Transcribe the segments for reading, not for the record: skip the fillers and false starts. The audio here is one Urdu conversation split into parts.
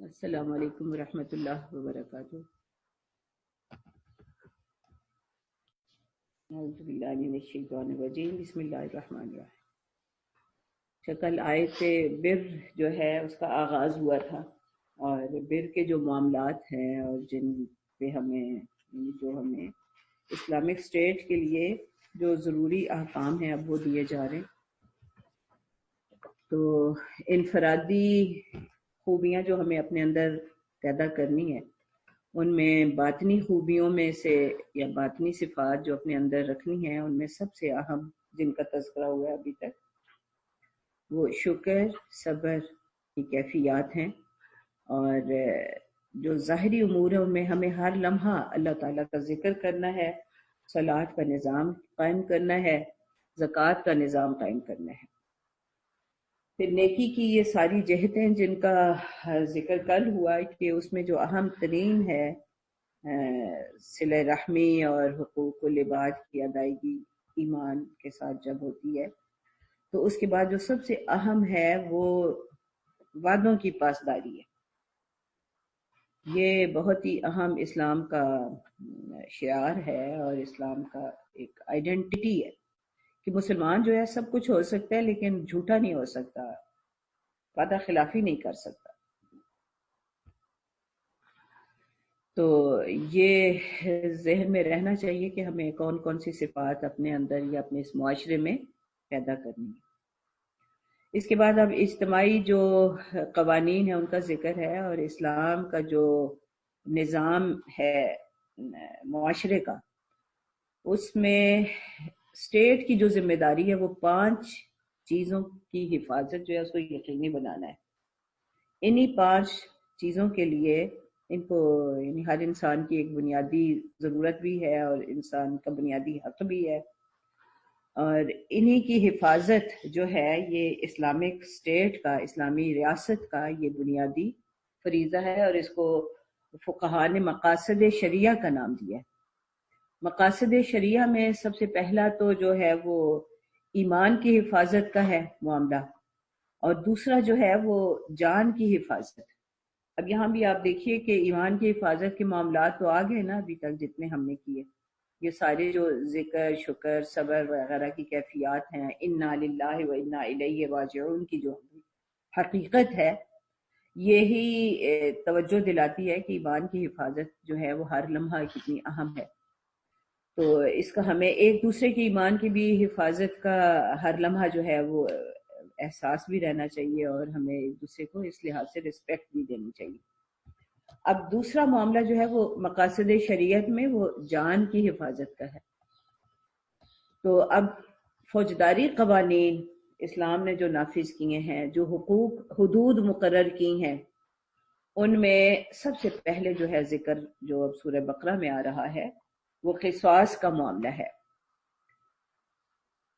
السلام علیکم ورحمۃ اللہ وبرکاتہ۔ اعوذ باللہ من الشیطان الرجیم، بسم اللہ الرحمن الرحیم۔ شکل آیت بر جو ہے اس کا آغاز ہوا تھا، اور بر کے جو معاملات ہیں اور جن پہ ہمیں اسلامک اسٹیٹ کے لیے جو ضروری احکام ہیں اب وہ دیے جا رہے ہیں۔ تو انفرادی خوبیاں جو ہمیں اپنے اندر پیدا کرنی ہے، ان میں باطنی خوبیوں میں سے یا باطنی صفات جو اپنے اندر رکھنی ہیں، ان میں سب سے اہم جن کا تذکرہ ہوا ہے ابھی تک، وہ شکر صبر کی کیفیات ہیں۔ اور جو ظاہری امور ہیں ان میں ہمیں ہر لمحہ اللہ تعالیٰ کا ذکر کرنا ہے، صلاۃ کا نظام قائم کرنا ہے، زکوٰۃ کا نظام قائم کرنا ہے۔ پھر نیکی کی یہ ساری جہتیں جن کا ذکر کل ہوا کہ اس میں جو اہم ترین ہے صلہ رحمی اور حقوق العباد کی ادائیگی ایمان کے ساتھ جب ہوتی ہے، تو اس کے بعد جو سب سے اہم ہے وہ وعدوں کی پاسداری ہے۔ یہ بہت ہی اہم اسلام کا شعار ہے اور اسلام کا ایک آئیڈینٹی ہے کہ مسلمان جو ہے سب کچھ ہو سکتا ہے لیکن جھوٹا نہیں ہو سکتا، وعدہ خلافی نہیں کر سکتا۔ تو یہ ذہن میں رہنا چاہیے کہ ہمیں کون کون سی صفات اپنے اندر یا اپنے اس معاشرے میں پیدا کرنی ہے۔ اس کے بعد اب اجتماعی جو قوانین ہیں ان کا ذکر ہے، اور اسلام کا جو نظام ہے معاشرے کا، اس میں اسٹیٹ کی جو ذمہ داری ہے وہ 5 چیزوں کی حفاظت جو ہے اس کو یقینی بنانا ہے۔ انہی 5 چیزوں کے لیے ان کو یعنی ہر انسان کی ایک بنیادی ضرورت بھی ہے اور انسان کا بنیادی حق بھی ہے، اور انہی کی حفاظت جو ہے یہ اسلامک اسٹیٹ کا، اسلامی ریاست کا یہ بنیادی فریضہ ہے، اور اس کو فقہاء نے مقاصد شریعہ کا نام دیا ہے۔ مقاصد شریعہ میں سب سے پہلا تو جو ہے وہ ایمان کی حفاظت کا ہے معاملہ، اور دوسرا جو ہے وہ جان کی حفاظت۔ اب یہاں بھی آپ دیکھیے کہ ایمان کی حفاظت کے معاملات تو آ گئے نا ابھی تک جتنے ہم نے کیے، یہ سارے جو ذکر شکر صبر وغیرہ کی کیفیات ہیں، انا للہ و انا الیہ راجعون کی جو حقیقت ہے، یہی توجہ دلاتی ہے کہ ایمان کی حفاظت جو ہے وہ ہر لمحہ کتنی اہم ہے۔ تو اس کا ہمیں ایک دوسرے کے ایمان کی بھی حفاظت کا ہر لمحہ جو ہے وہ احساس بھی رہنا چاہیے، اور ہمیں ایک دوسرے کو اس لحاظ سے رسپیکٹ بھی دینی چاہیے۔ اب دوسرا معاملہ جو ہے وہ مقاصد شریعت میں وہ جان کی حفاظت کا ہے۔ تو اب فوجداری قوانین اسلام نے جو نافذ کیے ہیں، جو حقوق حدود مقرر کی ہیں، ان میں سب سے پہلے جو ہے ذکر جو اب سورہ بقرہ میں آ رہا ہے وہ قصاص کا معاملہ ہے۔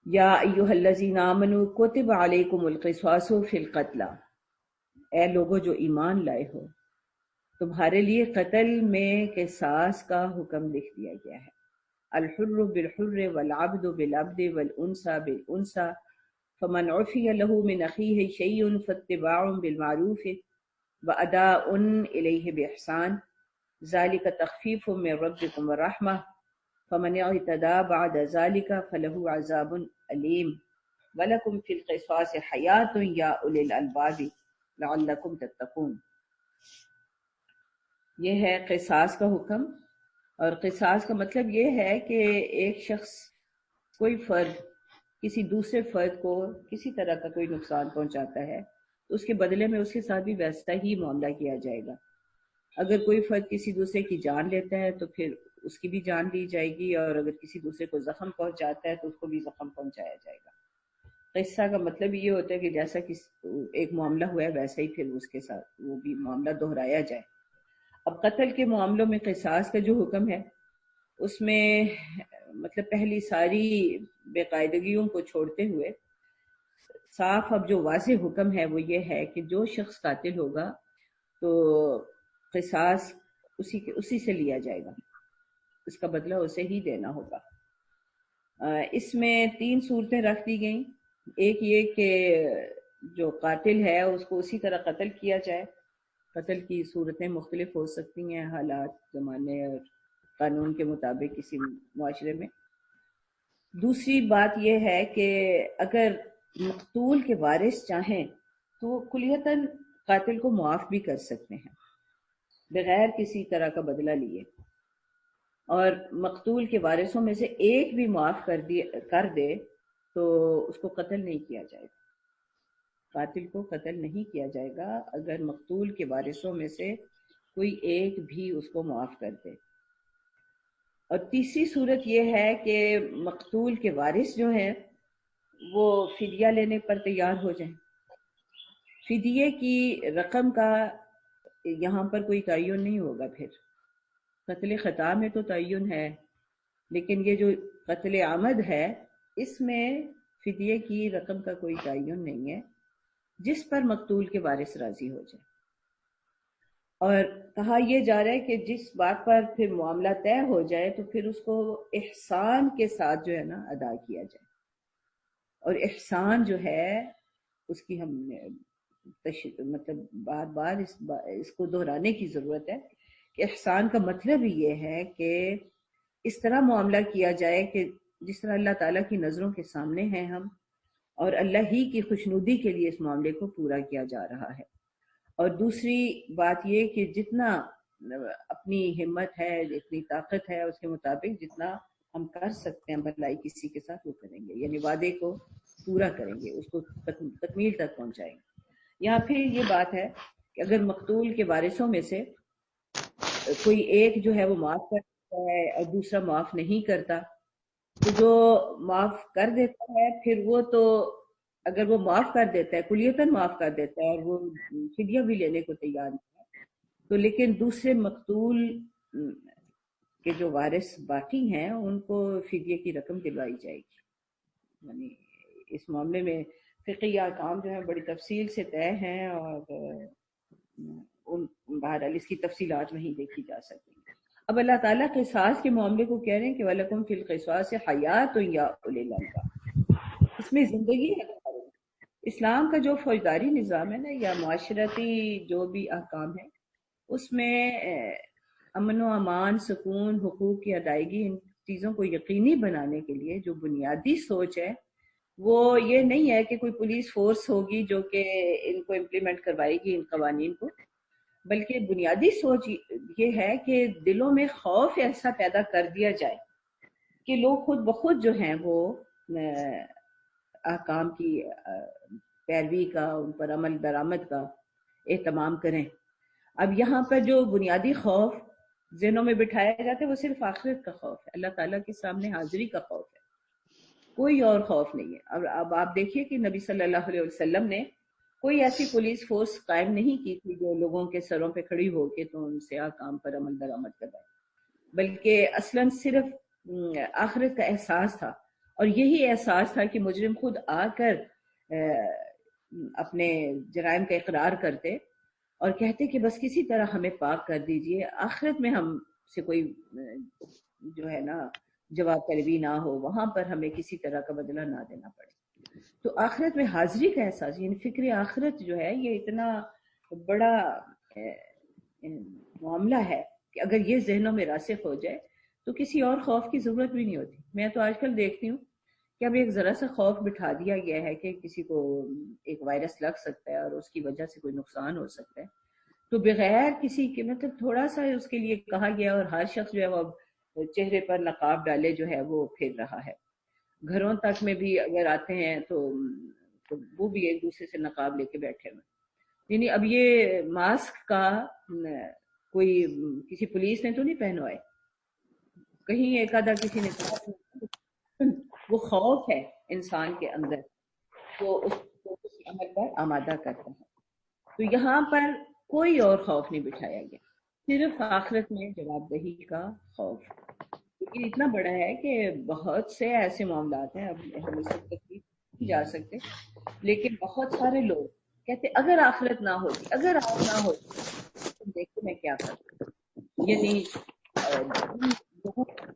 یا ایھا الذین آمنوا کتب علیکم القصاص فی القتلی، اے لوگو جو ایمان لائے ہو، تمہارے لیے قتل میں قصاص کا حکم لکھ دیا گیا ہے۔ الحر بالحر والعبد بالعبد والانثى بالانثى فمن عفی له من اخیہ شیء فاتباع بالمعروف واداء الیہ باحسان ذلک تخفیف من ربکم ورحمہ فمن اعتدى بعد ذلك فله عذاب علیم ولکم فی القصاص حیات یا اولی الالباب لعلکم تتقون۔ یہ ہے قصاص کا حکم، اور قصاص کا مطلب یہ ہے کہ ایک شخص، کوئی فرد کسی دوسرے فرد کو کسی طرح کا کوئی نقصان پہنچاتا ہے تو اس کے بدلے میں اس کے ساتھ بھی ویسا ہی معاملہ کیا جائے گا۔ اگر کوئی فرد کسی دوسرے کی جان لیتا ہے تو پھر اس کی بھی جان لی جائے گی، اور اگر کسی دوسرے کو زخم پہنچاتا ہے تو اس کو بھی زخم پہنچایا جائے گا۔ قصہ کا مطلب یہ ہوتا ہے کہ جیسا کہ ایک معاملہ ہوا ہے ویسا ہی پھر اس کے ساتھ وہ بھی معاملہ دہرایا جائے۔ اب قتل کے معاملوں میں قصاص کا جو حکم ہے اس میں مطلب پہلی ساری بے قاعدگیوں کو چھوڑتے ہوئے صاف اب جو واضح حکم ہے وہ یہ ہے کہ جو شخص قاتل ہوگا تو قصاص اسی سے لیا جائے گا، اس کا بدلہ اسے ہی دینا ہوگا۔ اس میں 3 صورتیں رکھ دی گئیں۔ ایک یہ کہ جو قاتل ہے اس کو اسی طرح قتل کیا جائے، قتل کی صورتیں مختلف ہو سکتی ہیں حالات زمانے اور قانون کے مطابق کسی معاشرے میں. دوسری بات یہ ہے کہ اگر مقتول کے وارث چاہیں تو وہ کلیتاً قاتل کو معاف بھی کر سکتے ہیں بغیر کسی طرح کا بدلہ لیے، اور مقتول کے وارثوں میں سے ایک بھی معاف کر دے تو اس کو قتل نہیں کیا جائے گا. قاتل کو قتل نہیں کیا جائے گا اگر مقتول کے وارثوں میں سے کوئی ایک بھی اس کو معاف کر دے. اور تیسری صورت یہ ہے کہ مقتول کے وارث جو ہیں وہ فدیہ لینے پر تیار ہو جائیں. فدیے کی رقم کا یہاں پر کوئی تعین نہیں ہوگا. پھر قتل خطا میں تو تعین ہے، لیکن یہ جو قتل عمد ہے اس میں فدیے کی رقم کا کوئی تعین نہیں ہے، جس پر مقتول کے وارث راضی ہو جائے. اور کہا یہ جا رہا ہے کہ جس بات پر پھر معاملہ طے ہو جائے تو پھر اس کو احسان کے ساتھ جو ہے نا ادا کیا جائے. اور احسان جو ہے اس کی ہم مطلب بار بار اس کو دہرانے کی ضرورت ہے کہ احسان کا مطلب یہ ہے کہ اس طرح معاملہ کیا جائے کہ جس طرح اللہ تعالیٰ کی نظروں کے سامنے ہیں ہم، اور اللہ ہی کی خوشنودی کے لیے اس معاملے کو پورا کیا جا رہا ہے. اور دوسری بات یہ کہ جتنا اپنی ہمت ہے، جتنی طاقت ہے، اس کے مطابق جتنا ہم کر سکتے ہیں بھلائی کسی کے ساتھ وہ کریں گے، یعنی وعدے کو پورا کریں گے، اس کو تکمیل تک پہنچائیں گے. یہاں پھر یہ بات ہے کہ اگر مقتول کے وارثوں میں سے کوئی ایک جو ہے وہ معاف کرتا ہے اور دوسرا معاف نہیں کرتا، تو جو معاف کر دیتا ہے پھر وہ تو اگر وہ معاف کر دیتا ہے کلیتاً معاف کر دیتا ہے اور وہ فدیہ بھی لینے کو تیار نہیں ہے، تو لیکن دوسرے مقتول کے جو وارث باقی ہیں ان کو فدیے کی رقم دلوائی جائے گی. یعنی اس معاملے میں فقہی احکام جو ہیں بڑی تفصیل سے طے ہیں، اور بہرحال اس کی تفصیلات نہیں دیکھی جا سکتی. اب اللہ تعالیٰ قصاص کے معاملے کو کہہ رہے ہیں کہ وَلَكُمْ فِي الْقِصَاصِ حَيَاةٌ يَا أُولِي الْأَلْبَابِ، اس میں زندگی ہے. اسلام کا جو فوجداری نظام ہے نا یا معاشرتی جو بھی احکام ہے اس میں امن و امان، سکون، حقوق کی ادائیگی، ان چیزوں کو یقینی بنانے کے لیے جو بنیادی سوچ ہے وہ یہ نہیں ہے کہ کوئی پولیس فورس ہوگی جو کہ ان کو امپلیمنٹ کروائے گی ان قوانین کو، بلکہ بنیادی سوچ یہ ہے کہ دلوں میں خوف ایسا پیدا کر دیا جائے کہ لوگ خود بخود جو ہیں وہ احکام کی پیروی کا، ان پر عمل درآمد کا اہتمام کریں. اب یہاں پر جو بنیادی خوف ذہنوں میں بٹھایا جاتا ہے وہ صرف آخرت کا خوف ہے، اللہ تعالیٰ کے سامنے حاضری کا خوف ہے، کوئی اور خوف نہیں ہے. اب آپ دیکھیے کہ نبی صلی اللہ علیہ وسلم نے کوئی ایسی پولیس فورس قائم نہیں کی تھی جو لوگوں کے سروں پہ کھڑی ہو کے تو ان سے احکام پر عمل درآمد کروائے، بلکہ اصلاً صرف آخرت کا احساس تھا. اور یہی احساس تھا کہ مجرم خود آ کر اپنے جرائم کا اقرار کرتے اور کہتے کہ بس کسی طرح ہمیں پاک کر دیجئے، آخرت میں ہم سے کوئی جو ہے نا جواب طلبی نہ ہو، وہاں پر ہمیں کسی طرح کا بدلہ نہ دینا پڑے. تو آخرت میں حاضری کا احساس، یعنی فکر آخرت جو ہے یہ اتنا بڑا معاملہ ہے کہ اگر یہ ذہنوں میں راسخ ہو جائے تو کسی اور خوف کی ضرورت بھی نہیں ہوتی. میں تو آج کل دیکھتی ہوں کہ اب ایک ذرا سا خوف بٹھا دیا گیا ہے کہ کسی کو ایک وائرس لگ سکتا ہے اور اس کی وجہ سے کوئی نقصان ہو سکتا ہے، تو بغیر کسی کے مطلب تھوڑا سا اس کے لیے کہا گیا اور ہر شخص جو ہے وہ چہرے پر نقاب ڈالے جو ہے وہ پھر رہا ہے. گھروں تک میں بھی اگر آتے ہیں تو وہ بھی ایک دوسرے سے نقاب لے کے بیٹھے ہوئے. یعنی اب یہ ماسک کا کوئی کسی پولیس نے تو نہیں پہنوائے، کہیں ایک آدھا کسی نے کہا، وہ خوف ہے انسان کے اندر تو اس کو اس عمل پر آمادہ کرتا ہے. تو یہاں پر کوئی اور خوف نہیں بٹھایا گیا، صرف آخرت میں جواب دہی کا خوف. لیکن اتنا بڑا ہے کہ بہت سے ایسے معاملات ہیں، اب ہم اس سے تکلیف نہیں جا سکتے، لیکن بہت سارے لوگ کہتے اگر آخرت نہ ہوتی، اگر آپ نہ ہوتی تو دیکھو میں کیا کرتا. یعنی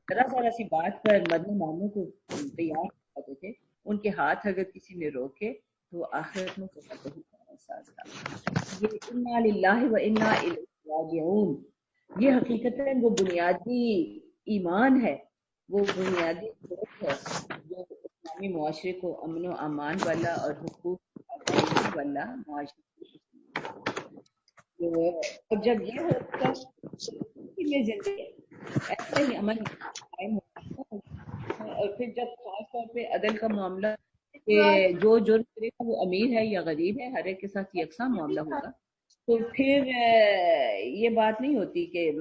ذرا سی بات پر مرنے مارنے کو تیار کرتے تھے، ان کے ہاتھ اگر کسی نے روکے تو آخرت میں جواب دہی کا احساس تھا. یہ انا للہ و انا الیہ راجعون، یہ حقیقتاً وہ بنیادی ایمان ہے، وہ بنیادی سوچ ہے جو اسلامی معاشرے کو امن و امان والا اور حقوق ادائیگی والا معاشرے اور جب یہ ہوتا ہے میں زندگی ایسا ہی امن قائم ہوتا ہے، اور پھر جب خاص طور پہ عدل کا معاملہ کہ جو جرم کرے گا وہ امیر ہے یا غریب ہے ہر ایک کے ساتھ یکساں معاملہ ہوگا، تو پھر یہ بات نہیں ہوتی کہ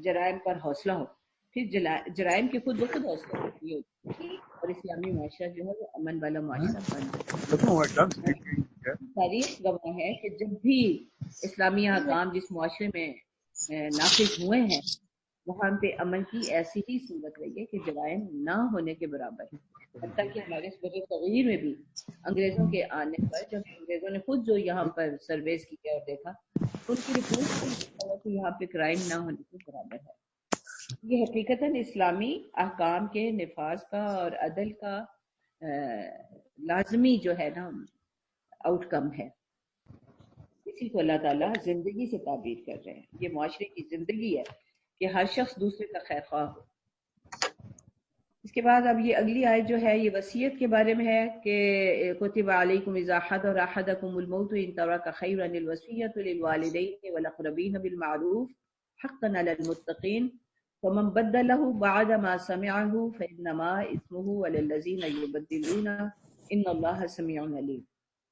جرائم پر حوصلہ ہو، پھر جرائم کے خود بخود حوصلہ نہیں ہوتی، اور اسلامی معاشرہ جو ہے وہ امن والا معاشرہ بن جاتا ہے۔ تاریخ گواہ ہے کہ جب بھی اسلامی احکام جس معاشرے میں نافذ ہوئے ہیں وہاں پہ امن کی ایسی ہی صورت رہی ہے کہ جرائم نہ ہونے کے برابر ہے۔ حتیٰ کہ ہمارے اس بر صغیر میں بھی انگریزوں کے آنے پر جب انگریزوں نے خود جو یہاں پر سرویز کیا اور دیکھا تو ان کی رپورٹ میں لکھا ہوا کہ یہاں پہ کرائم نہ ہونے کے برابر ہے۔ یہ حقیقتاً اسلامی احکام کے نفاذ کا اور عدل کا لازمی جو ہے نا آؤٹ کم ہے، اسی کو اللہ تعالیٰ زندگی سے تعبیر کر رہے ہیں۔ یہ معاشرے کی زندگی ہے کہ ہر شخص دوسرے کا خیر خواہ ہو۔ اس کے بعد اب یہ اگلی آیت جو ہے یہ وصیت کے بارے میں ہے کہ کتب علیکم اذا حضر احدکم الموت ان ترک خیرا الوصیۃ للوالدین والاقربین بالمعروف حقا علی المتقین فمن بدله بعد ما سمعه فانما اثمه على الذین یبدلون ان اللہ سمیع علیم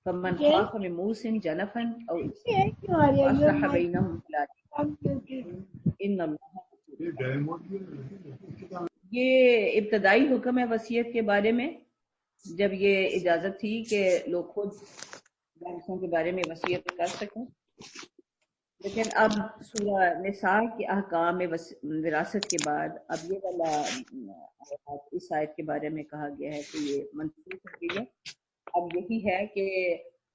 فمن خاف من موص جنفا او اصلح بینهم فلا ان اللہ یہ ابتدائی حکم ہے وصیت کے بارے میں، جب یہ اجازت تھی کہ لوگ خود وارثوں کے بارے میں وصیت کر سکیں، لیکن اب سورہ نساء کے احکام میں وراثت کے بعد اب یہ والا اس آیت کے بارے میں کہا گیا ہے کہ یہ منسوخ ہو گئی ہے۔ اب یہی ہے کہ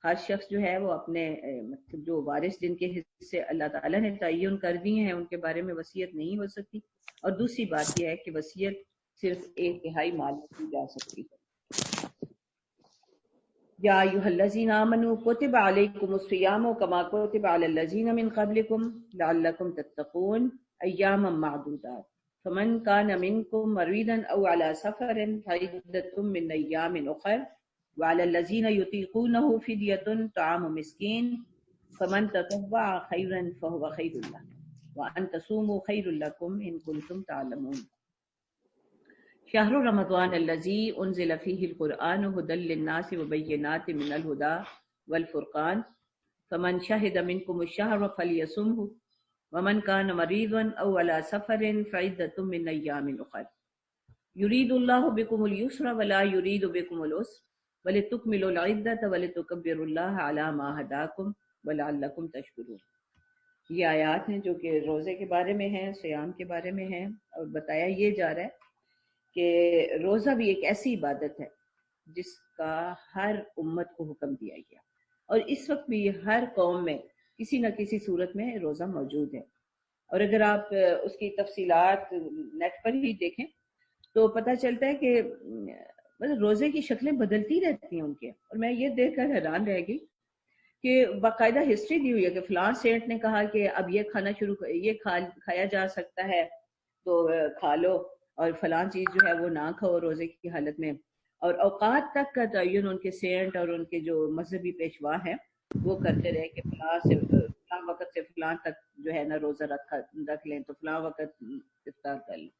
ہر شخص جو ہے وہ اپنے مطلب جو وارث جن کے حصے اللہ تعالیٰ نے تعین کر دیے ہیں ان کے بارے میں وصیت نہیں ہو سکتی، اور دوسری بات یہ ہے کہ وصیت صرف ایک تہائی مال میں کی جا سکتی ہے۔ یا ایھا الذین آمنوا کتب علیکم الصیام کما کتب علی الذین من قبلکم لعلکم تتقون ایاما معدودات فمن کان منکم مریضا او علی سفر فعدۃ من ایام اخر وعلى الذين يطيقونه فدية طعام مسكين فمن تطوع خيرا فهو خير له وأن تصوموا خير لكم إن كنتم تعلمون شهر رمضان الذي أنزل فيه القرآن هدى للناس وبينات من الهدى والفرقان فمن شهد منكم الشهر فليصمه ومن كان مريضا أو على سفر فعدة من أيام أخر يريد الله بكم اليسر ولا يريد بكم العسر وَلِتُكْمِلُوا الْعِدَّةَ وَلِتُكَبِّرُوا اللَّهَ عَلَى مَا هَدَاكُمْ وَلَعَلَّكُمْ تَشْكُرُونَ۔ یہ آیات ہیں جو کہ روزے کے بارے میں ہیں، صیام کے بارے میں ہیں، اور بتایا یہ جا رہا ہے کہ روزہ بھی ایک ایسی عبادت ہے جس کا ہر امت کو حکم دیا گیا، اور اس وقت بھی ہر قوم میں کسی نہ کسی صورت میں روزہ موجود ہے، اور اگر آپ اس کی تفصیلات نیٹ پر ہی دیکھیں تو پتہ چلتا ہے کہ روزے کی شکلیں بدلتی رہتی ہیں ان کے، اور میں یہ دیکھ کر حیران رہ گئی کہ باقاعدہ ہسٹری دی ہوئی ہے کہ فلاں سینٹ نے کہا کہ اب یہ کھانا یہ کھایا جا سکتا ہے تو کھا لو، اور فلاں چیز جو ہے وہ نہ کھاؤ روزے کی حالت میں، اور اوقات تک کا تعین ان کے سینٹ اور ان کے جو مذہبی پیشوا ہیں وہ کرتے رہے کہ فلاں وقت سے فلاں تک جو ہے نا روزہ رکھ لیں تو فلاں وقت افطار کر لیں۔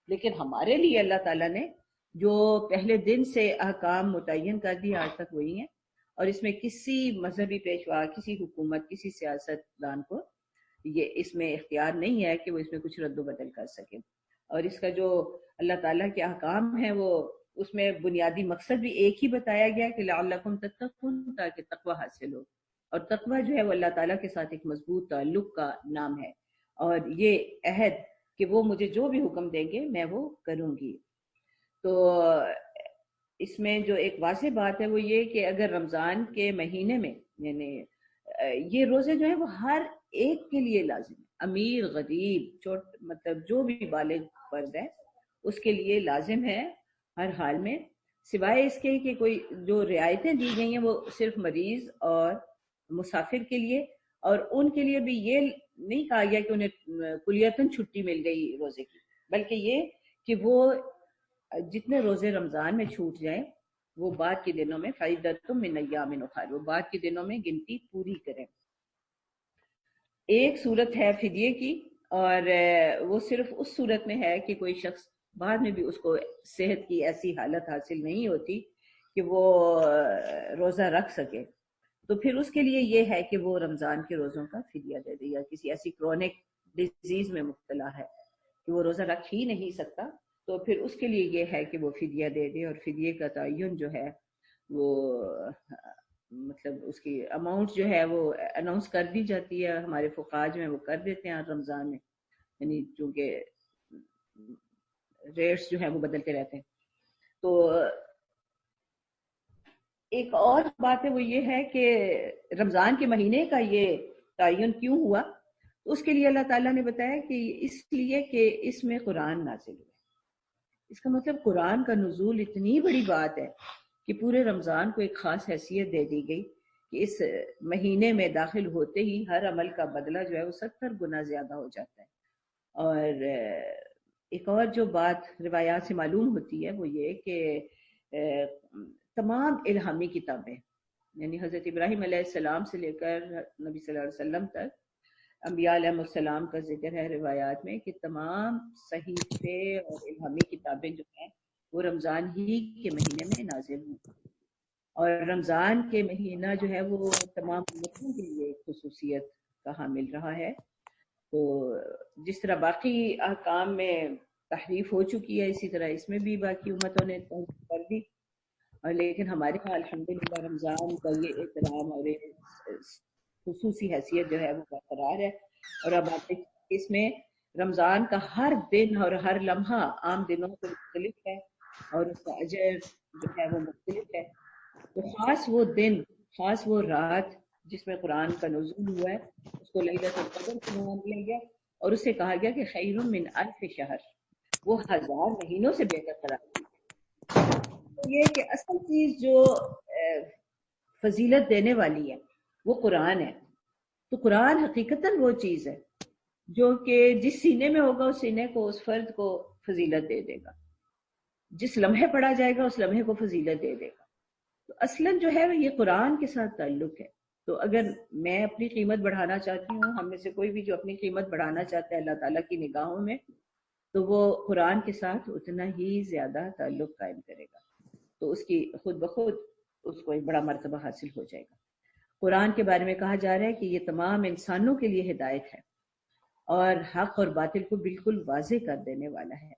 لیکن ہمارے لیے اللہ تعالیٰ نے جو پہلے دن سے احکام متعین کر دی آج تک وہی ہیں، اور اس میں کسی مذہبی پیشوا، کسی حکومت، کسی سیاست دان کو یہ اس میں اختیار نہیں ہے کہ وہ اس میں کچھ رد و بدل کر سکے، اور اس کا جو اللہ تعالیٰ کے احکام ہیں وہ اس میں بنیادی مقصد بھی ایک ہی بتایا گیا کہ لعلکم تتقون، تاکہ تقوی حاصل ہو، اور تقوی جو ہے وہ اللہ تعالیٰ کے ساتھ ایک مضبوط تعلق کا نام ہے، اور یہ عہد کہ وہ مجھے جو بھی حکم دیں گے میں وہ کروں گی۔ تو اس میں جو ایک واضح بات ہے وہ یہ کہ اگر رمضان کے مہینے میں یعنی یہ روزے جو ہیں وہ ہر ایک کے لیے لازم ہے، امیر غریب مطلب جو بھی بالغ فرد ہے اس کے لیے لازم ہے ہر حال میں، سوائے اس کے کہ کوئی جو رعایتیں دی گئی ہیں وہ صرف مریض اور مسافر کے لیے، اور ان کے لیے بھی یہ نہیں کہا گیا کہ انہیں کلیتاً چھٹی مل گئی روزے کی، بلکہ یہ کہ وہ جتنے روزے رمضان میں چھوٹ جائیں وہ بعد کے دنوں میں فَعِدَّةٌ مِّنْ أَيَّامٍ أُخَرَ، وہ بعد کے دنوں میں گنتی پوری کریں۔ ایک صورت ہے فدیے کی، اور وہ صرف اس صورت میں ہے کہ کوئی شخص بعد میں بھی اس کو صحت کی ایسی حالت حاصل نہیں ہوتی کہ وہ روزہ رکھ سکے، تو پھر اس کے لیے یہ ہے کہ وہ رمضان کے روزوں کا فدیہ دے دے، یا کسی ایسی کرونک ڈیزیز میں مبتلا ہے کہ وہ روزہ رکھ ہی نہیں سکتا، تو پھر اس کے لیے یہ ہے کہ وہ فدیہ دے دے، اور فدیے کا تعین جو ہے وہ مطلب اس کی اماؤنٹ جو ہے وہ اناؤنس کر دی جاتی ہے، ہمارے فقہا جو ہیں وہ کر دیتے ہیں رمضان میں، یعنی چونکہ ریٹس جو ہیں وہ بدلتے رہتے ہیں۔ تو ایک اور بات ہے وہ یہ ہے کہ رمضان کے مہینے کا یہ تعین کیوں ہوا، تو اس کے لیے اللہ تعالیٰ نے بتایا کہ اس لیے کہ اس میں قرآن نازل ہوا۔ اس کا مطلب قرآن کا نزول اتنی بڑی بات ہے کہ پورے رمضان کو ایک خاص حیثیت دے دی گئی کہ اس مہینے میں داخل ہوتے ہی ہر عمل کا بدلہ جو ہے وہ 70 گنا زیادہ ہو جاتا ہے۔ اور ایک اور جو بات روایات سے معلوم ہوتی ہے وہ یہ کہ تمام الہامی کتابیں، یعنی حضرت ابراہیم علیہ السلام سے لے کر نبی صلی اللہ علیہ وسلم تک انبیاء علیہ السلام کا ذکر ہے روایات میں کہ تمام صحیفے اور الہامی کتابیں جو ہیں وہ رمضان ہی کے مہینے میں نازل ہوئی، اور رمضان کے مہینہ جو ہے وہ تمام امتوں کے لیے ایک خصوصیت کا حامل رہا ہے۔ تو جس طرح باقی احکام میں تحریف ہو چکی ہے، اسی طرح اس میں بھی باقی امتوں نے تحریف کر دی، اور لیکن ہمارے ہاں الحمدللہ رمضان کا یہ احترام اور خصوصی حیثیت جو ہے وہ برقرار ہے۔ اور اب آپ اس میں رمضان کا ہر دن اور ہر لمحہ عام دنوں سے مختلف ہے، اور اس کا اجر جو ہے وہ مختلف ہے۔ تو خاص وہ دن، خاص وہ رات جس میں قرآن کا نزول ہوا ہے، اس کو لیلۃ القدر سے نام دیا گیا، اور اسے کہا گیا کہ خیر من الف شہر، وہ 1000 مہینوں سے بہتر قرار دی۔ یہ کہ اصل چیز جو فضیلت دینے والی ہے وہ قرآن ہے، تو قرآن حقیقتاً وہ چیز ہے جو کہ جس سینے میں ہوگا اس سینے کو، اس فرد کو فضیلت دے دے گا، جس لمحے پڑھا جائے گا اس لمحے کو فضیلت دے دے گا۔ تو اصلاً جو ہے یہ قرآن کے ساتھ تعلق ہے۔ تو اگر میں اپنی قیمت بڑھانا چاہتی ہوں، ہم میں سے کوئی بھی جو اپنی قیمت بڑھانا چاہتا ہے اللہ تعالیٰ کی نگاہوں میں، تو وہ قرآن کے ساتھ اتنا ہی زیادہ تعلق قائم کرے گا، تو اس کی خود بخود اس کو ایک بڑا مرتبہ حاصل ہو جائے گا۔ قرآن کے بارے میں کہا جا رہا ہے کہ یہ تمام انسانوں کے لیے ہدایت ہے اور حق اور باطل کو بالکل واضح کر دینے والا ہے۔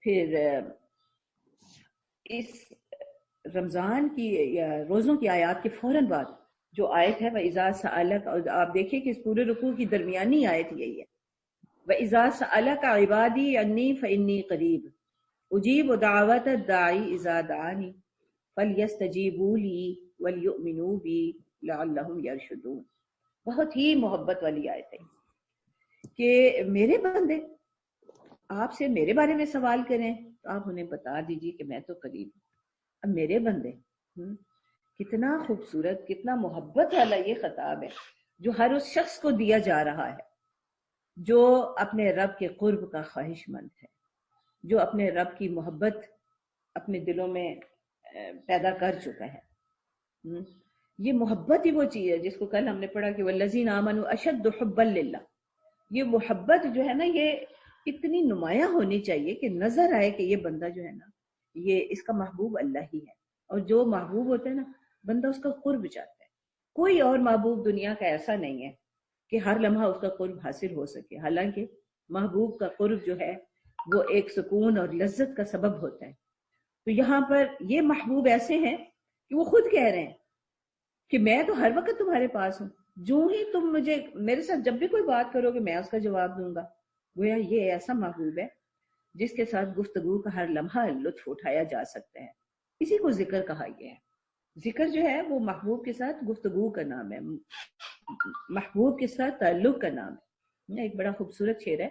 پھر اس رمضان کی یا روزوں کی آیات کے فوراً بعد جو آیت ہے وَإِذَا سَأَلَكَ، اور آپ دیکھیں کہ اس پورے رکوع کی درمیانی آیت یہی ہے، وَإِذَا سَأَلَكَ عِبَادِي عَنِّي فَإِنِّي قَرِيبٌ أُجِيبُ دَعْوَةَ الدَّاعِ إِذَا دَعَانِ فَلْيَسْتَجِيبُوا لِي وَلْيُؤْمِنُوا بِي لَعَلَّهُمْ يَرْشُدُونَ۔ بہت ہی محبت والی آیت ہے کہ میرے بندے آپ سے میرے بارے میں سوال کریں تو آپ انہیں بتا دیجیے کہ میں تو قریب ہوں۔ اب میرے بندے، کتنا خوبصورت، کتنا محبت والا یہ خطاب ہے جو ہر اس شخص کو دیا جا رہا ہے جو اپنے رب کے قرب کا خواہش مند ہے، جو اپنے رب کی محبت اپنے دلوں میں پیدا کر چکا ہے۔ یہ محبت ہی وہ چیز ہے جس کو کل ہم نے پڑھا کہ والذین آمنوا اشد حبا للہ۔ یہ محبت جو ہے نا یہ اتنی نمایاں ہونی چاہیے کہ نظر آئے کہ یہ بندہ جو ہے نا یہ اس کا محبوب اللہ ہی ہے، اور جو محبوب ہوتا ہے نا بندہ اس کا قرب چاہتا ہے۔ کوئی اور محبوب دنیا کا ایسا نہیں ہے کہ ہر لمحہ اس کا قرب حاصل ہو سکے، حالانکہ محبوب کا قرب جو ہے وہ ایک سکون اور لذت کا سبب ہوتا ہے۔ تو یہاں پر یہ محبوب ایسے ہیں کہ وہ خود کہہ رہے ہیں کہ میں تو ہر وقت تمہارے پاس ہوں، جو ہی تم مجھے میرے ساتھ جب بھی کوئی بات کرو گے میں اس کا جواب دوں گا۔ گویا یہ ایسا محبوب ہے جس کے ساتھ گفتگو کا ہر لمحہ لطف اٹھایا جا سکتا ہے، اسی کو ذکر کہا گیا ہے۔ ذکر جو ہے وہ محبوب کے ساتھ گفتگو کا نام ہے، محبوب کے ساتھ تعلق کا نام ہے۔ ایک بڑا خوبصورت شعر ہے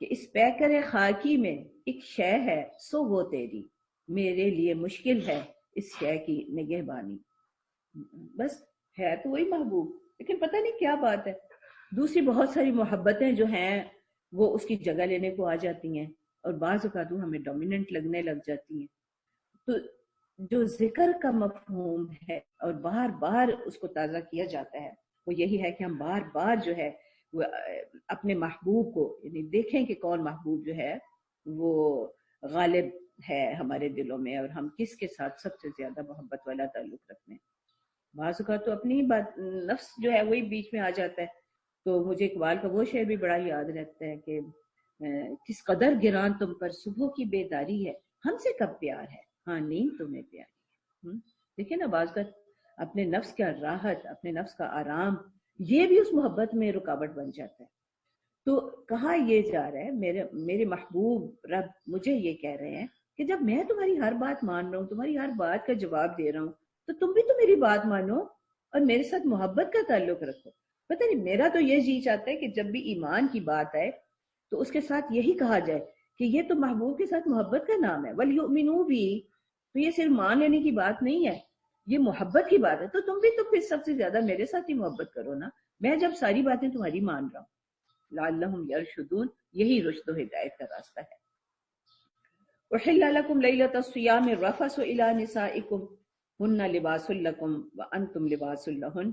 کہ اس پیکر خاکی میں ایک شے ہے سو وہ تیری، میرے لیے مشکل ہے اس شے کی نگہبانی۔ بس ہے تو وہی محبوب، لیکن پتہ نہیں کیا بات ہے، دوسری بہت ساری محبتیں جو ہیں وہ اس کی جگہ لینے کو آ جاتی ہیں، اور بعض اوقات وہ ہمیں ڈومیننٹ لگنے لگ جاتی ہیں۔ تو جو ذکر کا مفہوم ہے اور بار بار اس کو تازہ کیا جاتا ہے، وہ یہی ہے کہ ہم بار بار جو ہے وہ اپنے محبوب کو، یعنی دیکھیں کہ کون محبوب جو ہے وہ غالب ہے ہمارے دلوں میں، اور ہم کس کے ساتھ سب سے زیادہ محبت والا تعلق رکھتے ہیں۔ بعض اوقات تو اپنی ہی بات، نفس جو ہے وہی بیچ میں آ جاتا ہے۔ تو مجھے اقبال کا وہ شعر بھی بڑا یاد رہتا ہے کہ کس قدر گران تم پر صبح کی بیداری ہے، ہم سے کب پیار ہے، ہاں نیند تمہیں پیاری ہے۔ دیکھیں نا، بعض کا اپنے نفس کا راحت، اپنے نفس کا آرام، یہ بھی اس محبت میں رکاوٹ بن جاتا ہے۔ تو کہا یہ جا رہا ہے، میرے محبوب رب مجھے یہ کہہ رہے ہیں کہ جب میں تمہاری ہر بات مان رہا ہوں، تمہاری ہر بات کا جواب دے رہا ہوں، تو تم بھی تو میری بات مانو اور میرے ساتھ محبت کا تعلق رکھو۔ پتہ نہیں، میرا تو یہ جی چاہتا ہے کہ جب بھی ایمان کی بات آئے تو اس کے ساتھ یہی کہا جائے کہ یہ تو محبوب کے ساتھ محبت کا نام ہے، وَلْيُؤْمِنُوا بِی، تو یہ صرف مان لینے کی بات نہیں ہے، یہ محبت کی بات ہے۔ تو تم بھی تو پھر سب سے زیادہ میرے ساتھ ہی محبت کرو نا، میں جب ساری باتیں تمہاری مان رہا ہوں۔ لعلہم یرشدون، یہی رشد و ہدایت کا راستہ ہے۔ احل لکم لیلۃ الصیام الرفث الی نسائکم ہن لباس لکم وانتم لباس لہن۔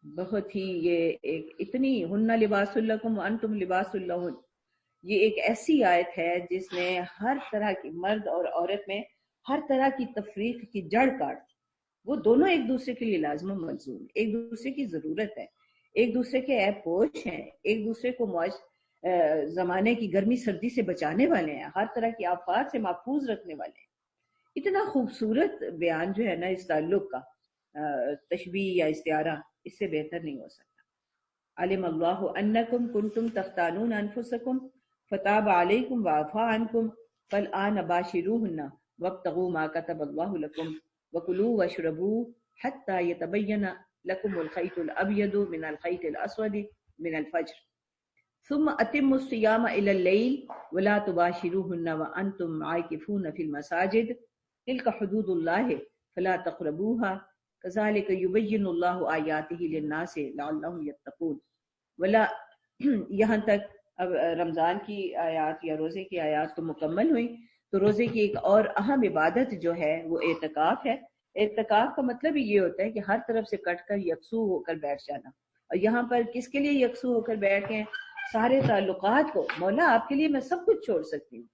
بہت ہی یہ ایک اتنی، ہن لباس لکم وانتم لباس لہن، یہ ایک ایسی آیت ہے جس نے ہر طرح کی مرد اور عورت میں ہر طرح کی تفریق کی جڑ کاٹ دی۔ وہ دونوں ایک دوسرے کے لیے لازم و ملزوم، ایک دوسرے کی ضرورت ہے، ایک دوسرے کے عیب پوش ہیں، ایک دوسرے کو زمانے کی گرمی سردی سے بچانے والے ہیں، ہر طرح کی آفات سے محفوظ رکھنے والے ہیں۔ اتنا خوبصورت بیان جو ہے نا اس تعلق کا، تشبیہ یا استعارہ، اس سے بہتر نہیں ہو سکتا۔ علم اللہ انکم کنتم تختانون انفسکم فتاب علیکم وعفا عنکم فالآن باشروہن وابتغوا ما کتب اللہ لکم وکلوا واشربوا حتی یتبین لکم الخیط الابیض من الخیط الاسود من الفجر ثم اتموا الصیام الی اللیل ولا تباشروہن وانتم عاکفون فی المساجد تلک حدود اللہ فلا تقربوها کذالک یبین اللہ آیاتہ للناس لعلہم یتقون۔ ولا یہاں تک اب رمضان کی آیات یا روزے کی آیات تو مکمل ہوئی، تو روزے کی ایک اور اہم عبادت جو ہے وہ اعتکاف ہے۔ اعتکاف کا مطلب ہی یہ ہوتا ہے کہ ہر طرف سے کٹ کر یکسو ہو کر بیٹھ جانا، اور یہاں پر کس کے لیے یکسو ہو کر بیٹھ گئے؟ سارے تعلقات کو، مولا آپ کے لیے میں سب کچھ چھوڑ سکتی ہوں،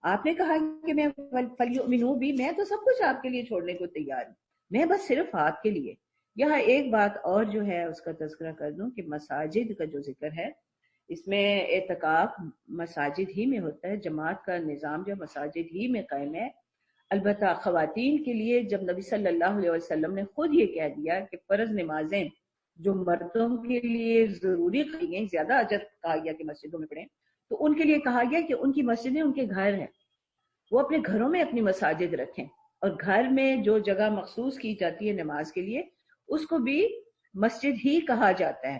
آپ نے کہا کہ میں فَلْيُؤْمِنُوا بِی، میں تو سب کچھ آپ کے لیے چھوڑنے کو تیار ہوں، میں بس صرف آپ کے لیے۔ یہاں ایک بات اور جو ہے اس کا تذکرہ کر دوں کہ مساجد کا جو ذکر ہے، اس میں اعتکاف مساجد ہی میں ہوتا ہے، جماعت کا نظام جو مساجد ہی میں قائم ہے۔ البتہ خواتین کے لیے جب نبی صلی اللہ علیہ وسلم نے خود یہ کہہ دیا کہ فرض نمازیں جو مردوں کے لیے ضروری کی گئیں، زیادہ اجر کہا گیا کہ مسجدوں میں پڑھیں، تو ان کے لیے کہا گیا کہ ان کی مسجدیں ان کے گھر ہیں، وہ اپنے گھروں میں اپنی مساجد رکھیں، اور گھر میں جو جگہ مخصوص کی جاتی ہے نماز کے لیے اس کو بھی مسجد ہی کہا جاتا ہے۔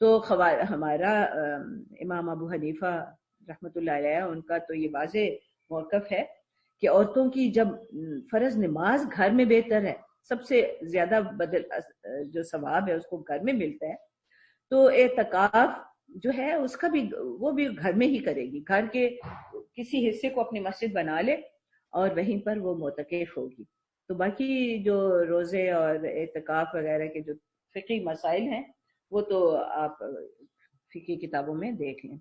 تو ہمارا امام ابو حنیفہ رحمۃ اللہ علیہ، ان کا تو یہ واضح موقف ہے کہ عورتوں کی جب فرض نماز گھر میں بہتر ہے، سب سے زیادہ بدل جو ثواب ہے اس کو گھر میں ملتا ہے، تو اعتکاف جو ہے اس کا بھی وہ بھی گھر میں ہی کرے گی، گھر کے کسی حصے کو اپنی مسجد بنا لے اور وہیں پر وہ معتکف ہوگی۔ تو باقی جو روزے اور اعتکاف وغیرہ کے جو فقہی مسائل ہیں وہ تو آپ فقہی کتابوں میں دیکھ لیں۔